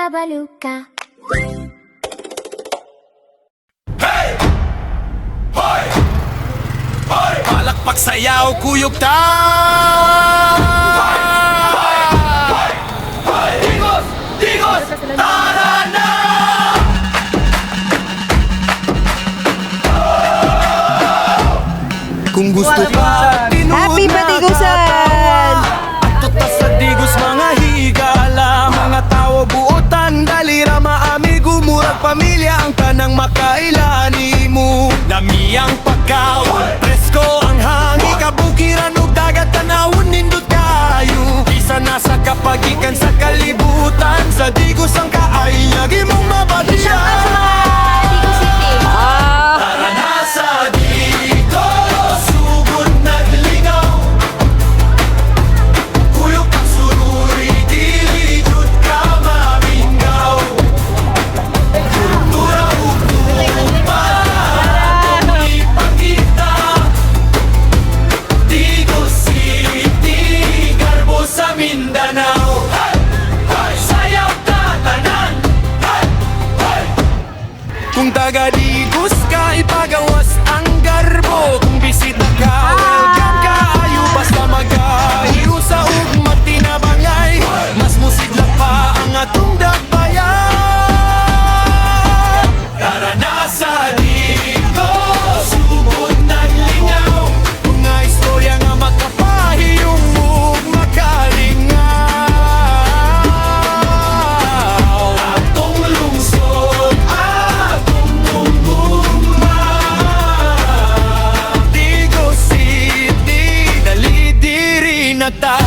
Kabalo ka. Palakpak sayaw, kuyog ta. Digos! Digos! Tara na! Kung gusto pa, Happy Patigusan! Atot pa sa digos, mga higala, mga tao buotan, dalira maami, gumurag pamilya, ang tanang makailani mo. Lamiyang pagkaw, presko ang hangi, kabukiran ug dagat, tanawon nindot kayo. Isa na sa kapagikan sa kalibutan, sa digos ang kaaya, gimong mabadya. Tara na sa digos, sugod naglingaw. Kuyog ang sururi, dili jud ka mamingaw. Kultura ug tupa, atong ipakita. Digos City, Garbo sa Mindanao. Sayaw ka tanan. Kung taga Digos ka, ipagawas ang garbo. Kung bisita ka, welcome ka. Ayo basta mag-ayo sa ugma tinabangay. Mas musigla pa ang atong dakbayan. Tara na sa Digos, sugod naglingaw. Mga istorya nga makapahiyong ug makalingaw. Atong lungsod, atong mumuma. Digos City, dali diri na ta.